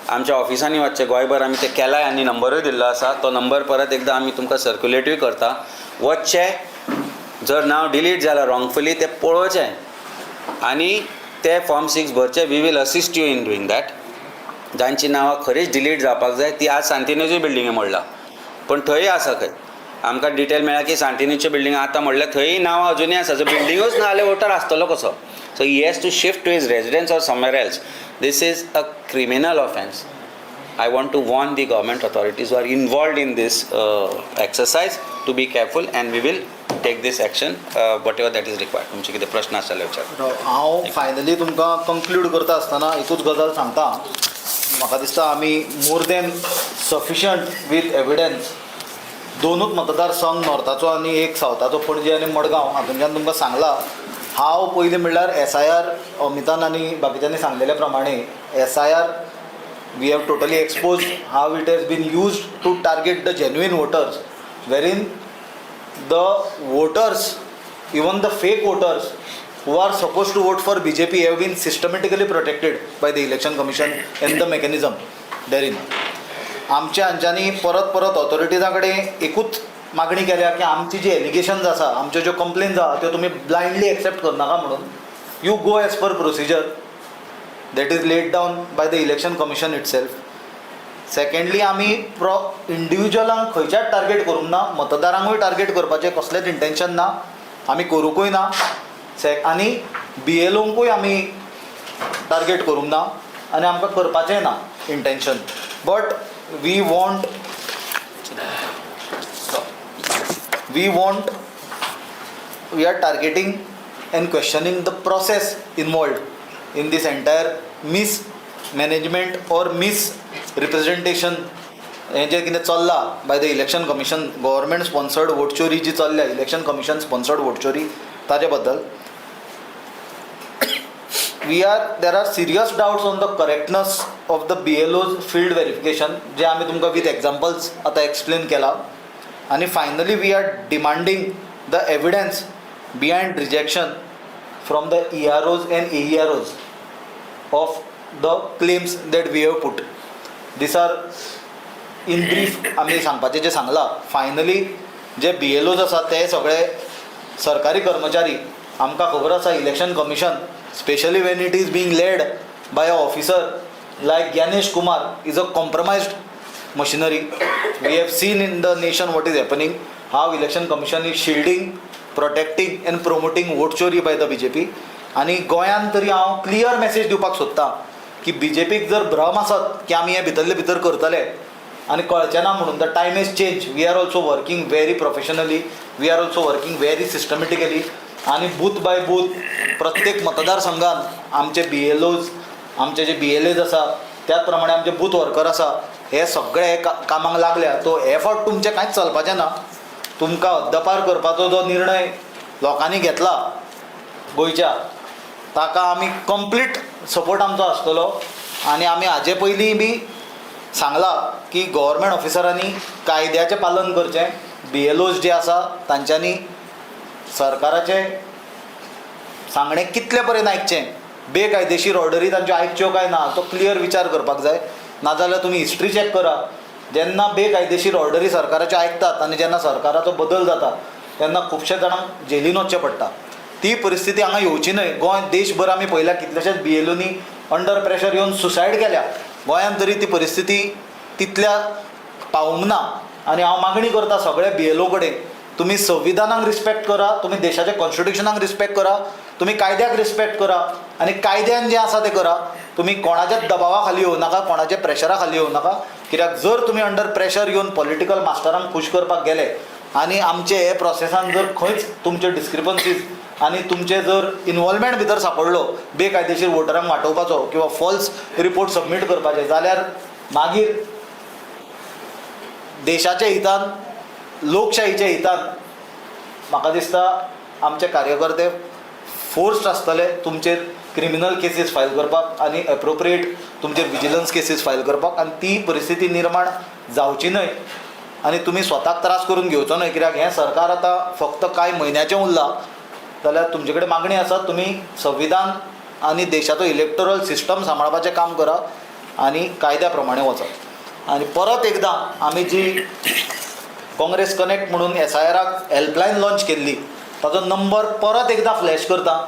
आमच्या ऑफिसांनी वचचे. गोंयभर आमी ते केलाय आनी नंबरूय दिल्लो आसा. तो नंबर परत एकदां आमी तुमकां सर्क्युलेटूय करता. वचचे, जर नांव डिलीट जालां रॉंगफुली ते पळोवचें आनी ते फॉर्म 6 भरचे. We will assist you in doing that. जांची नांवां खरीच डिलीट जावपाक जाय ती आज सांतिनेजूय बिल्डिंगे मोडला, पण थंय आसा खंय आमकां डिटेल मेळ्ळा की सांतिनेच्यो बिल्डिंग आतां मोडल्या, थंय नांवां अजुनूय आसा. जर बिल्डिंगूच ना जाल्यार वोटर आसतलो कसो? So he has to shift to his residence or somewhere else. This is a criminal offence. I want to warn the government authorities who are involved in this exercise to be careful, and we will take this action whatever that is required. तुमचे कितें प्रश्न आसले विचार. हांव फायनली तुमकां कंक्लूड करता आसतना एकूच गजाल सांगता. म्हाका दिसता आमी more than sufficient with evidence दोनूच मतदारसंघ नॉर्थाचो आनी एक सावथाचो पणजी आनी मडगांव हातूंतल्यान तुमकां सांगलां. हांव पयलीं म्हणल्यार SIR अमितान आनी बाकीच्यांनी सांगलेल्या प्रमाणे SIR we have totally expose how it has been used to target the genuine voters, वेरीन the voters, even the fake voters who are supposed to vote for BJP have been systematically protected by the election commission and the mechanism therein. आमच्या हांच्यांनी परत परत ऑथॉरिटीजां कडेन एकूच मागणी केल्या की आमची जी एलिगेशन्स आसा, आमच्यो ज्यो कंप्लेन्स आसा त्यो तुमी ब्लायंडली एक्सेप्ट करनाका म्हणून. You go as per procedure that is laid down by the election commission itself. Secondly आमी इंडिविज्युअलांक खंयच्याच टार्गेट करूंक ना, मतदारांकूय टार्गेट करपाचें कसलेंच इंटेन्शन ना, आमी करूंकूय ना. आनी BLOंकूय आमी टार्गेट करूंक ना आनी आमकां करपाचेंय ना intention. But we want we are targeting and questioning the process involved in this entire mismanagement or misrepresentation हें जें कितें चल्लां bye the election commission. Government sponsored vote चोरी जी चल्ल्या, इलेक्शन कमिशन स्पॉन्सर्ड वोट चोरी, ताजे बद्दल there are serious doubts on the correctness of the BLO's field verification, जे आमी तुमकां with examples आतां explain केला. आणि finally we are demanding the evidence behind rejection from the EROs and AEROs of the claims that we have put. These are in brief आमी सांगपाचें जें सांगलां. फायनली जे BLOs आसा ते सगळे सरकारी कर्मचारी, आमकां खबर आसा election commission specially when it is being led by a officer like Gyanesh Kumar is a compromised machinery. We have seen in the nation what is happening, how election commission is shielding, protecting and promoting vote chori by the BJP. आणि गोंयान तरी हांव क्लियर मेसेज दिवपाक सोदतां की BJPक जर भ्रम आसत की आमी हें भितरले भितर करतले आनी कळचें ना म्हणून, the time is change. We are also working very professionally, we are also working very systematically आणि बूथ बाय बूथ प्रत्येक मतदारसंघान आमचे BLOs, आमचे जे BLAs आसा, त्याच प्रमाणे आमचे बूथ वर्कर आसा, हे सगळे कामाक लागल्या. तो एफर्ट तुमचें कांयच चलपाचें ना. तुमकां हद्दपार करपाचो जो निर्णय लोकांनी घेतला गोंयच्या, ताका आमी कंप्लीट सपोर्ट आमचो आसतलो. आनी आमी हाजे पयलीं बी सांगलां की गव्हर्मेंट ऑफिसरांनी कायद्याचें पालन करचें. BLOs जे आसा तांच्यांनी सरकाराचें सांगणें कितले पर्यंत आयकचें, बेकायदेशीर ऑर्डरी तांच्यो आयकच्यो काय ना तो क्लियर विचार करपाक जाय. नाजाल्यार तुमी हिस्ट्री चॅक करा, जेन्ना बेकायदेशीर ऑर्डरी सरकाराच्यो आयकतात आनी जेन्ना सरकाराचो बदल जाता तेन्ना खुबशे जाणांक जेलीन वचचें पडटा. ती परिस्थिती हांगा येवची न्हय. गोंय देशभर आमी पळयल्या कितलेशेच BLOनी अंडर प्रेशर येवन सुसायड केल्या. गोंयांत तरी ती परिस्थिती तितल्या पावूंक ना. आनी हांव मागणी करता सगळे BLO कडेन, तुमी संविधानाक रिस्पेक्ट करा, तुमी देशाच्या कॉन्स्टिट्युशनाक रिस्पेक्ट करा, तुमी कायद्याक रिस्पेक्ट करा आनी कायद्यान जें आसा तें करा. तुमी कोणाच्याच दबावा खाली येवं नाका, कोणाच्या प्रेशरा खाली येवं नाका. कित्याक जर तुमी अंडर प्रेशर येवन पॉलिटिकल मास्टरांक खूश करपाक गेले आनी आमचे हे प्रोसेसान जर खंयच तुमचे डिस्क्रिपन्सीज आनी तुमचे जर इनवॉल्वमेंट भितर सांपडलो बेकायदेशीर वोटरांक वांटोवपाचो किंवा फॉल्स रिपोर्ट सबमीट करपाचे, जाल्यार मागीर देशाच्या हितान, लोकशाहीच्या हितान म्हाका दिसता आमचे कार्यकर्ते फोर्स्ड आसतले तुमचेर क्रिमिनल केसीस फायल करपाक आनी एप्रोप्रिएट तुमचेर विजिलन्स केसीस फायल करपाक. आनी ती परिस्थिती निर्माण जावची न्हय आनी तुमी स्वताक त्रास करून घेवचो न्हय. कित्याक हें सरकार आतां फक्त कांय म्हयन्याचें उरलां, जाल्यार तुमचे कडेन मागणी आसा तुमी संविधान आनी देशाचो इलेक्टोरल सिस्टम सांबाळपाचें काम करा आनी कायद्या प्रमाणे वचा. आनी परत एकदां आमी जी काँग्रेस कनेक्ट म्हणून SIRाक हेल्पलायन लॉन्च केल्ली ताचो नंबर परत एकदां फ्लॅश करता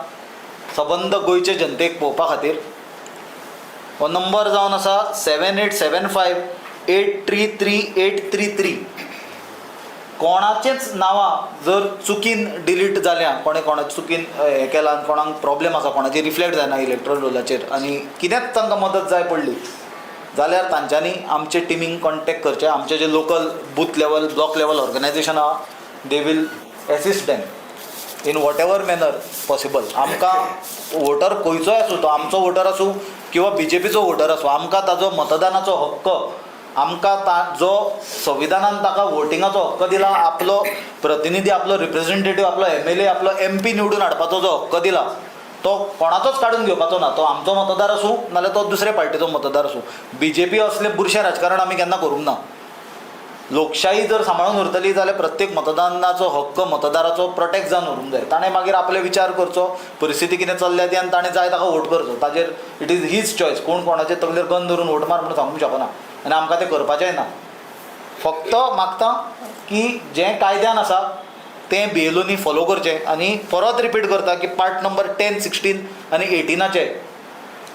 सबंद गोंयचे जनतेक पळोवपा खातीर. हो नंबर जावन आसा 7875833833. कोणाचेच नांवां जर चुकीन डिलीट जाल्यां, कोणाची चुकीन हें केलां, कोणाक प्रॉब्लेम आसा, कोणाची रिफ्लेक्ट जायना इलेक्ट्रॉल रोलाचेर आनी कितेंच तांकां मदत जाय पडली जाल्यार तांच्यांनी आमचे टिमींक कॉन्टेक्ट करचें. आमचे जे local booth level, block level organisation आहा they will assist them in whatever manner possible. आमकां वोटर खंयचोय आसूं, तो आमचो वोटर आसूं किंवा BJPचो वोटर आसूं, आमकां ताजो मतदानाचो हक्क, आमकां जो संविधानान ताका वोटिंगाचो हक्क दिला, आपलो प्रतिनिधी, आपलो रिप्रेझेंटेटीव, आपलो MLA, आपलो MP निवडून हाडपाचो जो हक्क दिला तो कोणाचोच काडून घेवपाचो ना. तो आमचो मतदार आसूं नाल्यार तो दुसरे पार्टीचो मतदार आसूं. BJP असलें बुरशें राजकारण आमी केन्ना करूंक ना. लोकशाही जर सांबाळून उरतली जाल्यार प्रत्येक मतदानाचो हक्क मतदाराचो प्रोटेक्ट जावन उरूंक जाय. ताणें मागीर आपले विचार करचो, परिस्थिती कितें चल्ल्या ती आनी ताणें जाय ताका वोट करचो. ताजेर इट इज हीज चॉयस. कोण कोणाचे तकलेर गन धरून वोट मार म्हणून सांगूंक शकना आनी आमकां तें करपाचेंय ना. फक्त मागता की जें कायद्यान आसा तें BLOनी फॉलो करचें. आनी परत रिपीट करता की पार्ट नंबर 10, 16 आनी 18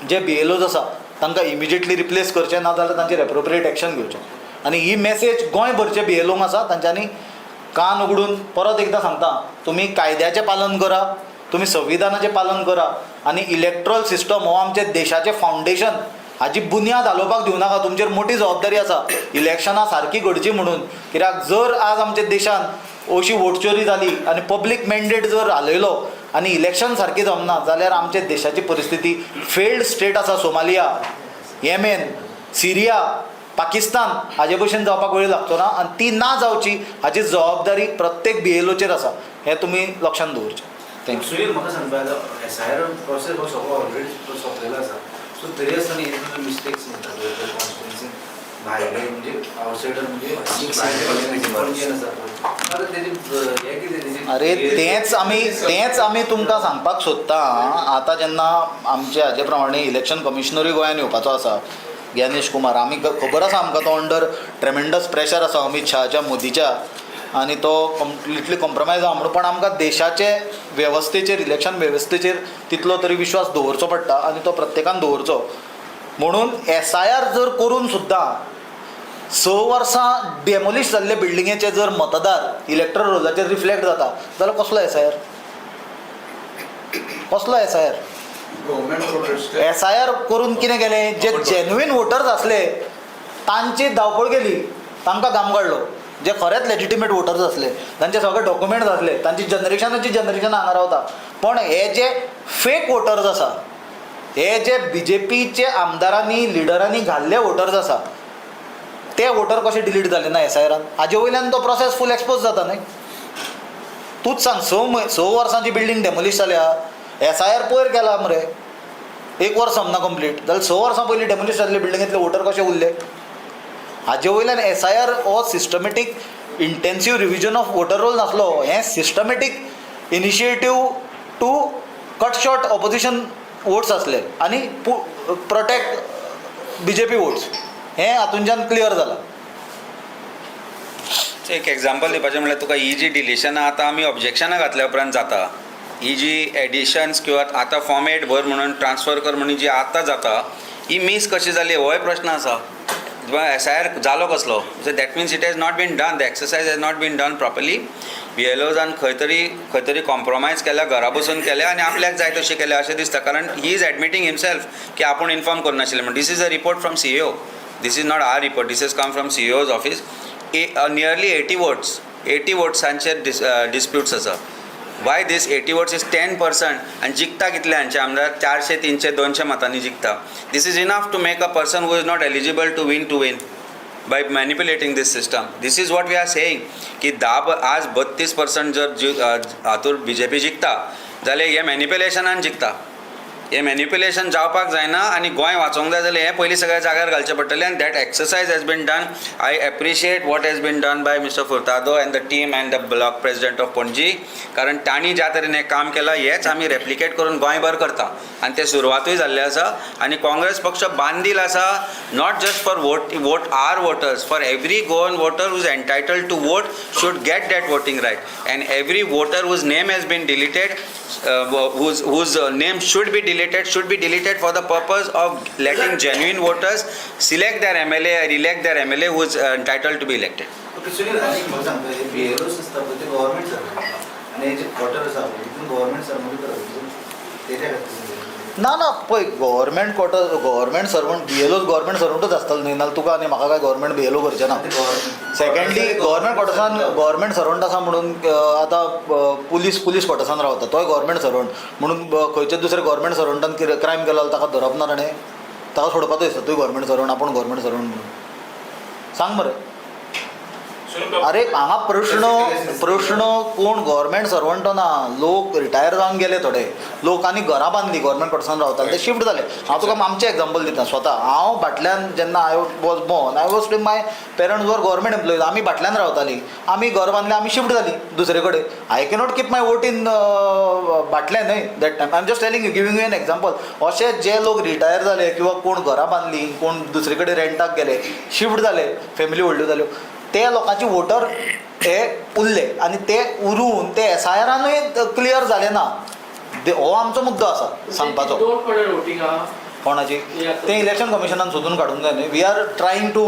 जे BLOज आसा तांकां इमिजिएटली रिप्लेस करचें, ना जाल्यार तांचेर एप्रोप्रिएट एक्शन घेवचें. आनी ही मॅसेज गोंयभरचे BLOंक आसा, तांच्यांनी कान उगडून परत एकदां सांगता, तुमी कायद्याचें पालन करा, तुमी संविधानाचें पालन करा आनी इलेक्ट्रॉल सिस्टम हो आमचे देशाचें फावंडेशन, हाची बुन्याद हालोवपाक दिवनाका. तुमचेर मोठी जबाबदारी आसा इलेक्शनां सारकी घडची म्हणून. कित्याक जर आज आमच्या देशान अशी वोटचोरी जाली आनी पब्लीक मॅन्डेट जर हालयलो आनी इलेक्शन सारकी जमना जाल्यार आमच्या देशाची परिस्थिती फेल्ड स्टेट आसा सोमालिया, येमेन, सिरिया, पाकिस्तान हाजे भशेन जावपाक वेळ लागचो ना. आनी ती ना जावची हाची जबाबदारी प्रत्येक BLOचेर आसा. हें तुमी लक्षांत दवरचें. थँक्यू. सुनील, म्हाका सांगपा जाय SIR प्रोसेस हो सगळो ऑलरेडी सोंपलेलो आसा. सो तरी आसतना हे मिस्टेक्स म्हणटा कॉन्स्टिट्युएन्सीन भायले म्हणजे आवटसायडर म्हणजे अरे तेंच आमी तुमकां सांगपाक सोदता. आतां जेन्ना आमचे हाजे प्रमाणे इलेक्शन कमिशनरूय गोंयांत येवपाचो आसा, ज्ञानेश कुमार, आमी खबर आसा आमकां तो अंडर ट्रेमेंडस प्रेशर आसा अमित शहाच्या, मोदीच्या, आनी तो कम्प्लिटली कॉम्प्रमायज आहा म्हणून. पण आमकां देशाचे वेवस्थेचेर, इलेक्शन वेवस्थेचेर तितलो तरी विश्वास दवरचो पडटा आनी तो प्रत्येकान दवरचो. म्हणून SIR जर करून सुद्दां 6 वर्सां डेमोलिश जाल्ले बिल्डिंगेचे जर मतदार इलेक्ट्रल रोलाचेर रिफ्लेक्ट जाता जाल्यार कसलो SIR? कसलो SIR? SIR करून कितें केलें? जे जेन्युइन वोटर्स आसले तांची धांवपळ केली, तांकां घाम काडलो. जे खरेंच लेजिटिमेट वोटर्स आसले, तांचे सगळे डॉक्युमेंट्स आसले, तांची जनरेशन हांगा रावता. पण हे जे फेक वोटर्स आसा, हे जे BJPचे आमदारांनी, लिडरांनी घाल्ले वोटर्स आसा, ते वोटर कशे डिलीट जाले ना SIRान? हाजे वयल्यान तो प्रोसेस फूल एक्सपोज जाता न्हय. तूंच सांग, 6 वर्सांची बिल्डींग डेमोलिश जाल्या, SIR पयर केला मरे, 1 वर्स समना कंप्लीट जाल्यार 6 वर्सां पयलीं डेमोलिश जाल्ले बिल्डिंगेंतले वोटर कशे उरले? हाजे वयल्यान SIR हो systematic intensive revision of voter roll नासलो. हें systematic initiative to cut short opposition votes असले आनी प्रोटेक्ट BJP वोट्स हें हातूंतल्यान क्लियर जालां. एक एग्जांपल दिवपाचें म्हणल्यार तुका ही जी डिलिशनां आतां आमी ऑब्जेक्शनां घातल्या उपरांत जाता, ही जी एडिशन्स किंवा आतां फॉर्मेट भर म्हणून ट्रान्सफर कर म्हणून जी आतां जाता ही मिस कशी जाली होय प्रश्न आसा. SIR जालो कसलो, so that means it has not been done, the exercise has not been done properly. BLOजान खंय तरी कॉम्प्रोमायज केल्या, घरा बसून केल्या आनी आपल्याक जाय तशें केलें अशें दिसता. कारण ही इज एडमिटींग हिमसेल्फ की आपूण इन्फॉर्म करनाशिल्लें म्हणून. This is a report from CEO. This is not our report, this is come from CEO's office. Nearly 80 वोट्सांचेर डिस्प्यूट्स आसा. वाय दीस 80 वोट्स इज 10% आनी जिखता कितले हांचे आमदार 400, 300, 200 मतांनी जिखता. This is enough to make a person who is not eligible to win by manipulating this system. This is what we are saying की आज 32% जर हातूर BJP जिखता जाल्यार हे मॅनिप्युलेशनान जिखता. हे मॅनिप्युलेशन जावपाक जायना आनी गोंय वाचोवंक जाय जाल्यार हें पयलीं सगळ्या जाग्यार घालचें पडटलें. आनी that exercise has been done. I appreciate what has been done by mister Furtado and the team and the block president of Panaji. कारण तांणी ज्या तरेन हें काम केलां हेंच आमी रेप्लिकेट करून गोंयभर करता आनी तें सुरवातूय जाल्लें आसा. आनी काँग्रेस पक्ष बांदील आसा not just for vote or voters, for every Goan voter who is entitled to vote should get that voting right. And every voter whose name has been deleted, whose name should be deleted for the purpose of letting genuine voters select their MLA or elect their MLA who is entitled to be elected. Okay Sunil, आणि म्हाका सांगता हे BLOs आसता पळय ते गव्हर्नमेंट सर्वंट आनी हे जे क्वॉर्टर आसा पळय तितून गव्हर्नमेंट सर्वंट तेच्या खातीर ना पळय गव्हर्मेंट सर्वंट BLOs गव्हर्मेंट सर्वंटूच आसतलो न्ही. नाल्यार तुका आनी म्हाका काय गव्हर्मेंट BLO करचें ना. सेकंडली गव्हर्मेंट क्वॉर्टर्सान गव्हर्मेंट सर्वंट आसा म्हणून आतां पुलीस क्वॉर्टर्सान रावता तोय गव्हर्मेंट सर्वंट म्हणून खंयचेच दुसरे गव्हर्मेंट सर्वंटान क्रायम केलो जाल्यार ताका धरप ना ताणें, ताका सोडपाचो दिसता. तुवें गव्हर्मेंट सर्वंट आपूण गव्हर्मेंट सर्वंट म्हणून सांग मरे. अरे हांगा प्रश्न कोण गव्हर्मेंट सर्वंट ना, लोक रिटायर जावन गेले थोडे लोक आनी घरां बांदली गव्हर्मेंट क्वॉर्टर्सान रावताले ते शिफ्ट जाले. हांव तुका आमचें एग्जांपल दिता. स्वता हांव भाटल्यान जेन्ना I was born I was my parents वर गव्हर्मेंट एम्प्लॉईज. आमी भाटल्यान रावतालीं, आमी घर बांदलें, आमी शिफ्ट जालीं दुसरे कडेन. I cannot keep my vote in भाटल्यान न्हय that time. I am just telling you, giving you an example. अशे जे लोक रिटायर जाले किंवा कोण घरां बांदलीं, कोण दुसरे कडेन रेंटाक गेले, शिफ्ट जाले, फॅमिली व्हडल्यो जाल्यो, ते लोकांचे वोटर हे उरले आनी ते उरून ते SIRानूय क्लियर जाले ना. हो आमचो मुद्दो आसा सांगपाचो. कोणाची ते इलेक्शन कमिशनान सोदून काडूंक जाय न्ही. वी आर ट्रायंग टू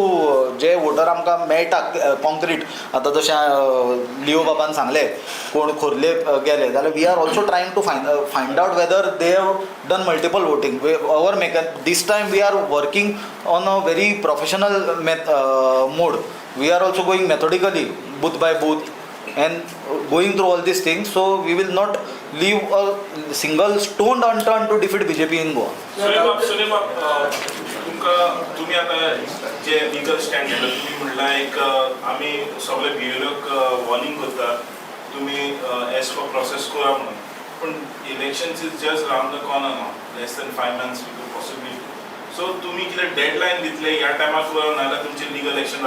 जे वोटर आमकां मेळटा कॉन्क्रीट. आतां जशें लिओ बाबान सांगलें कोण खोर्ले गेले जाल्यार we are also trying to find out whether they have done multiple voting. Our this time we are working on a very professional mode. We are also going methodically, booth by booth, and going through all these things. So we will not leave a single stone unturned to defeat BJP in Goa. Sunil बाब, तुम्ही आता जे लिगल स्टँड घेतला तुम्ही म्हणला एक आम्ही सगळे BLOक वॉर्निंग करता तुम्ही एज फॉर प्रोसेस करा म्हणून. पण elections is just round the corner now, less than 5 months we could possibly. So तुम्ही कितें डेडलायन दितले ह्या टायमार करा नाल्यार तुमचे लिगल एक्शन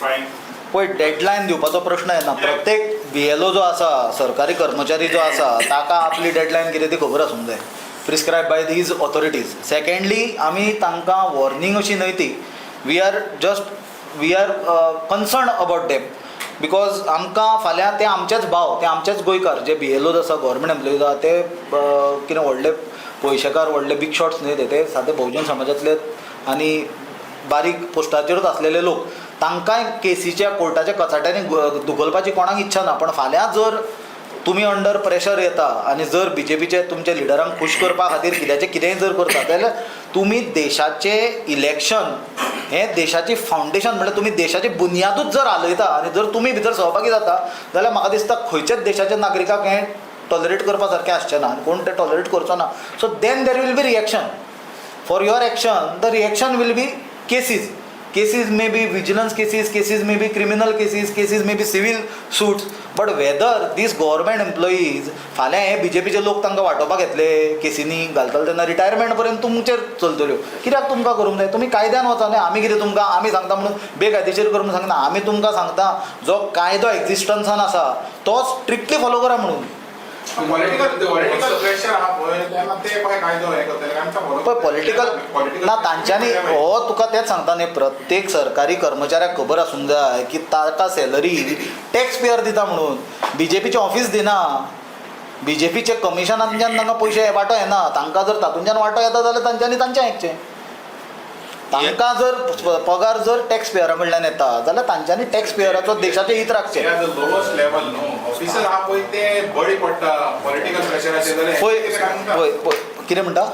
फायन. पळय डेडलायन दिवपाचो प्रश्न येना. प्रत्येक BLO जो आसा, सरकारी कर्मचारी जो आसा, ताका आपली डेडलायन कितें ती खबर आसूंक जाय, prescribe by these authorities. Secondly आमी तांकां वॉर्निंग अशी न्हय ती, we are concern about them. Because आमकां फाल्यां ते आमचेच भाव, ते आमचेच गोंयकार जे BLOज आसा, गव्हर्मेंट एम्प्लॉईज आसा, ते कितें व्हडले पयशेकार, व्हडले बिग शॉट्स न्हय ते सादे बहुजन समाजांतले आनी बारीक पोस्टाचेरूच आसलेले लोक. तांकांय केसीच्या कोर्टाच्या कचाट्यांनी धुकलपाची कोणाक इच्छा ना. पण फाल्यां जर तुमी अंडर प्रेशर येता आनी जर BJPचे तुमच्या लिडरांक खूश करपा खातीर कित्याचें कितेंय जर करता जाल्यार तुमी देशाचें इलेक्शन हें देशाची फावंडेशन म्हणल्यार तुमी देशाची बुनयादूच जर हालयता आनी जर तुमी भितर सहभागी जाता जाल्यार म्हाका दिसता खंयचेच देशाच्या नागरिकाक हें टॉलरेट करपा सारकें आसचें ना आनी कोण तें टॉलरेट करचो ना. So then there will be reaction for your action. The reaction will be cases may be vigilance cases may be criminal cases may be civil suits. but whether these government employees फाल्यां हे BJPचे लोक तांकां वांटोवपाक येतले केसींनी घालतले तेन्ना रिटायरमेंट पर्यंत तुमचेर चलतल्यो. कित्याक तुमकां करूंक जाय? तुमी कायद्यान वचा न्ही. आमी कितें तुमकां आमी सांगता म्हणून बेकायदेशीर करून सांगना. आमी तुमकां सांगता जो कायदो एक्झिस्टन्सान आसा तो स्ट्रिक्टली फॉलो करा म्हणून. पॉलिटिकल प्रेशर आहा पळय तेन्ना ते कशें कायदो हें करतले आमकां पण पॉलिटिकल ना तांच्यांनी हो तुका तेच सांगता न्ही प्रत्येक सरकारी कर्मचाऱ्याक खबर आसूंक जाय की ताका सॅलरी टॅक्स पेयर दिता म्हणून BJPचें ऑफीस दिना BJPचे कमिशनांतल्यान तांकां पयशे वांटो येना तांकां जर तातूंतल्यान वांटो येता जाल्यार तांच्यांनी तांचें आयकचें तांकां जर पगार जर टॅक्स पेयरा कडल्यान येता जाल्यार तांच्यांनी टॅक्स पेयराचो देशाचें हित राखचें लोवस्ट लेवल न्हू ऑफिसर आहा पळय ते बळी पडटा पॉलिटिकल प्रेशराचेर जाल्यार पळय पळय कितें म्हणटा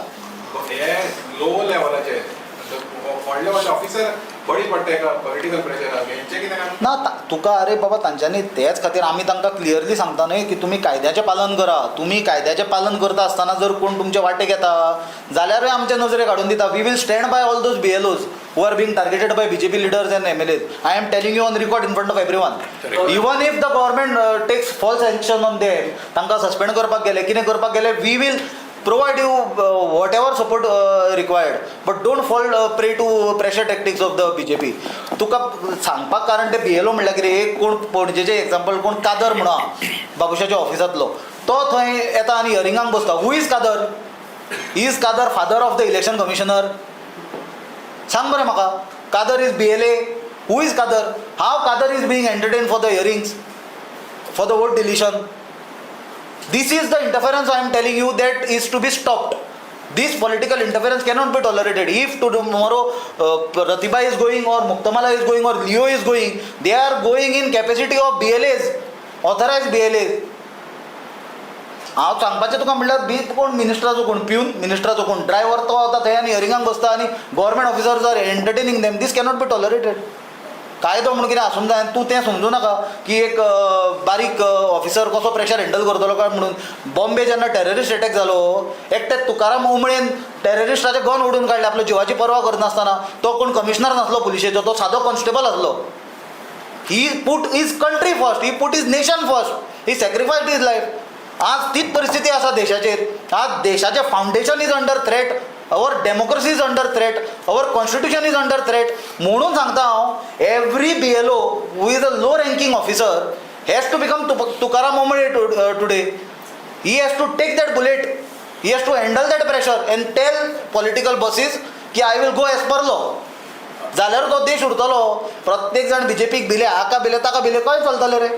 हे लो लेवलाचे व्हडले व्हडले ऑफिसर बळी पडटा एका पॉलिटिकल प्रेशराक हेंचें कितें काम ना तुका अरे बाबा तांच्यांनी तेच खातीर आमी तांकां क्लियरली सांगता न्ही की तुमी कायद्याचें पालन करा तुमी कायद्याचें पालन करता आसतना जर कोण तुमचे वाटेक येता जाल्यारूय आमचे नजरेक हाडून दिता we will stand by all those BLOs who are being targeted by BJP leaders and MLAs. I am telling you on record in front of everyone. Even if the government takes false action on them, तांकां सस्पेंड करपाक गेले कितें करपाक गेले we will provide you whatever support required, but don't fall prey to pressure tactics of the BJP. तुका सांगपाक कारण ते BLO म्हणल्यार कितें एक कोण पणजेचें एग्जाम्पल कोण कादर म्हणा बाबुशाच्या ऑफिसांतलो तो थंय येता आनी हियरिंगाक बसता who is Kadar is Kadar father of the election commissioner सांग बरें म्हाका Kadar is BLA who is Kadar how Kadar is being entertain for the hearings for the vote deletion This is the interference I am telling you that is to be stopped. This political interference cannot be tolerated. If tomorrow Pratibha is going or Muktamala is going or Leo is going, they are going in capacity of BLAs, authorized BLAs. हांव सांगपाचें तुका म्हणल्यार कोण मिनिस्टराचो कोण पिवन मिनिस्टराचो कोण ड्रायव्हर तो वता थंय आनी हियरिंगाक बसता आनी government officers are entertaining them this cannot be tolerated कायदो म्हणून कितें आसूंक जाय तूं तें समजूं नाका की एक बारीक ऑफिसर कसो प्रेशर हँडल करतलो काय म्हणून बॉम्बे जेन्ना टेररिस्ट अटॅक जालो एकटे तुकाराम उमळेन टेररिस्टाचे गन ओडून काडले आपल्या जिवाची पर्वा करनासतना तो कोण कमिशनर नासलो पुलिशेचो तो सादो कॉन्स्टेबल आसलो he put his country first he put his nation first he sacrificed his life आज तीच परिस्थिती आसा देशाचेर आज देशाचें foundation is under threat our democracy is under threat, our constitution is under threat. म्हणून सांगता हांव every BLO who is a low ranking officer has to become Tukaram Omade today. He has to take that bullet, he has to handle that pressure and tell political bosses की I will go as per law. जाल्यार तो देश उरतलो प्रत्येक जाण BJPक भिले हाका भिले ताका भिले कशें चलतलें रे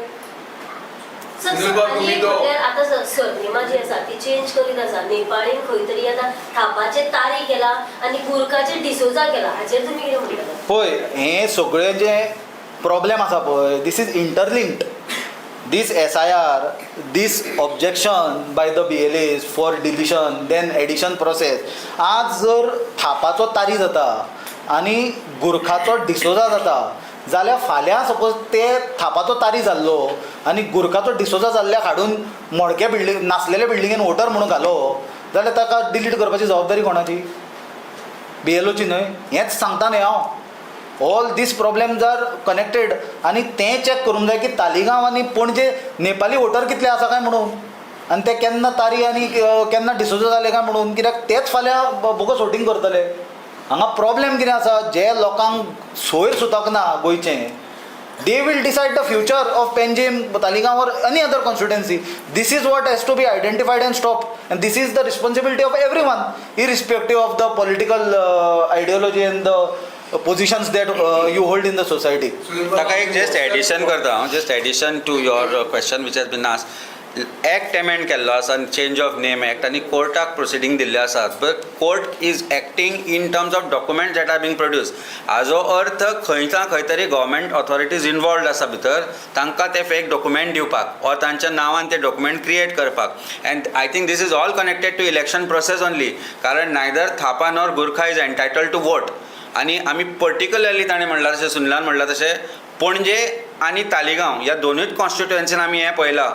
आता सरनेमा जी आसा ती चेंज करीत आसा नेपाळीन खंय तरी आतां थापाचे तारी केला आनी गुरकाचे डिसोजा केला हाचेर तुमी कितें म्हणटा पळय हे सगळे जे प्रॉब्लेम आसा पळय this is interlinked this SIR, this objection by the BLAs for deletion, then addition process, आज जर थापाचो तारी जाता आनी गुरखाचो डिसोजा जाता जाल्यार फाल्यां सपोज ते थापाचो तारी जाल्लो आनी गुरखाचो डिसोजा जाल्ल्या हाडून मोडके बिल्डींग नासलेले बिल्डिंगेन वोटर म्हणून घालो जाल्यार ताका डिलीट करपाची जबाबदारी कोणाची BLOची न्हय हेंच सांगता न्हय हांव all these problems are connected आनी तें चॅक करूंक जाय की तालिगांव आनी पणजे नेपाली वोटर कितले आसा काय म्हणून आनी ते केन्ना तारी आनी केन्ना डिसोजा जाले काय म्हणून कित्याक तेच फाल्यां बोगस वोटींग करतले हांगा प्रॉब्लेम कितें आसा जे लोकांक सोयर सुतक ना गोंयचें they will decide the future of Panjim, Taligaon or any other constituency. This is what has to be identified and stopped, and this is the responsibility of everyone irrespective of the political ideology and the positions that you hold in the society. Taka ek just addition karta hu, just addition to your question which has been asked. Act amend केल्लो आसा आनी चेंज ऑफ नेम एक्ट आनी कोर्टाक प्रोसिडींग दिल्ले आसात but court is acting in terms of documents that are being produce हाजो अर्थ खंय तरी गव्हर्मेंट ऑथॉरिटीज इनवॉल्ड आसा भितर तांकां ते फेक डॉक्युमेंट दिवपाक ऑर तांच्या नांवान ते डॉक्युमेंट क्रिएट करपाक and I think this is all connected to election process only कारण neither Thapa nor Gurkha is entitled to vote आनी आमी पर्टिक्युलरली ताणें म्हणलां तशें सुनिलान म्हणलां तशें पणजे आनी तालिगांव ह्या दोनूच कॉन्स्टिट्युएन्सीन आमी हें पळयलां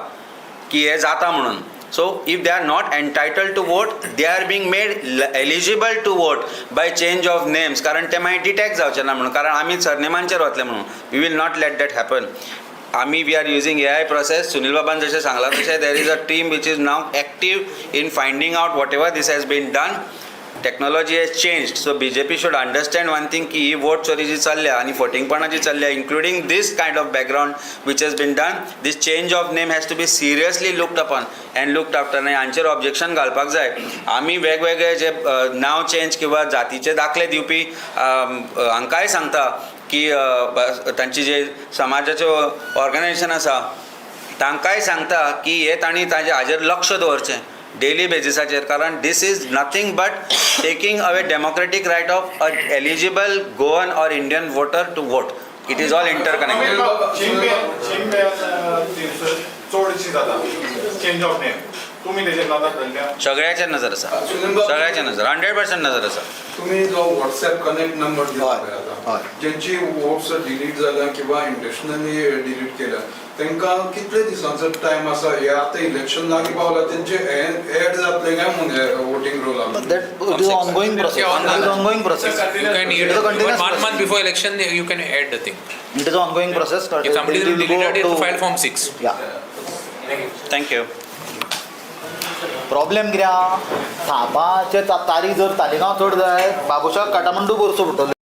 की हे जाता म्हणून so if they are not entitled to vote they are being made eligible to vote by change of names कारण ते मागीर डिटेक्ट जावचे ना म्हणून कारण आमी सरनेमांचेर वतले म्हणून we will not let that happen आमी we are using AI process Sunil बाबान जशें सांगलां तशें there is a team which is now active in finding out whatever this has been done technology has changed so BJP should understand one thing की ही वोट चोरी जी चल्ल्या आनी फोटिंगपणां जी चल्ल्या including this kind of background which has been done this change of name has to be seriously looked upon and looked after आनी हांचेर ऑब्जेक्शन घालपाक जाय. आमी वेगवेगळे जे नांव चेंज किंवा जातीचे दाखले दिवपी हांकांय सांगता की तांची जे समाजाचे ऑर्गनायजेशन आसा तांकांय सांगता की हे तांणी हाजेर लक्ष दवरचें डेली बेसिसाचेर कारण this is nothing but taking away democratic right of a eligible Goan or Indian voter to vote. It is all interconnected. चडशी जाता चेंज ऑफ नेम तुम्ही तेजेर नादात धरल्या सगळ्याचेर नजर आसा सगळ्याचेर नजर 100% नजर आसा. तुम्ही जो व्हॉट्सॲप कनेक्ट नंबर दिला हय, आता हय. ज्यांची वोट्स डिलीट झाल्या किंवा इंटेन्शनली डिलीट केल्या तांकां कितले दिसांचो टायम आसा हे आतां इलेक्शन लागीं पावला तेंचे एड जातले काय म्हूण voting रोलान That it is ongoing process. It is ongoing process. You can It is a continuous 1 month process. before election you can add the thing. It is an ongoing process. If somebody It is will go deleted, you have to to- file form 6. Yeah. Thank you. Problem कितें आहा थापाचे तारीख जर तालिगांव चड जाय बाबुशाक काटामंडू बरचो पडटलो.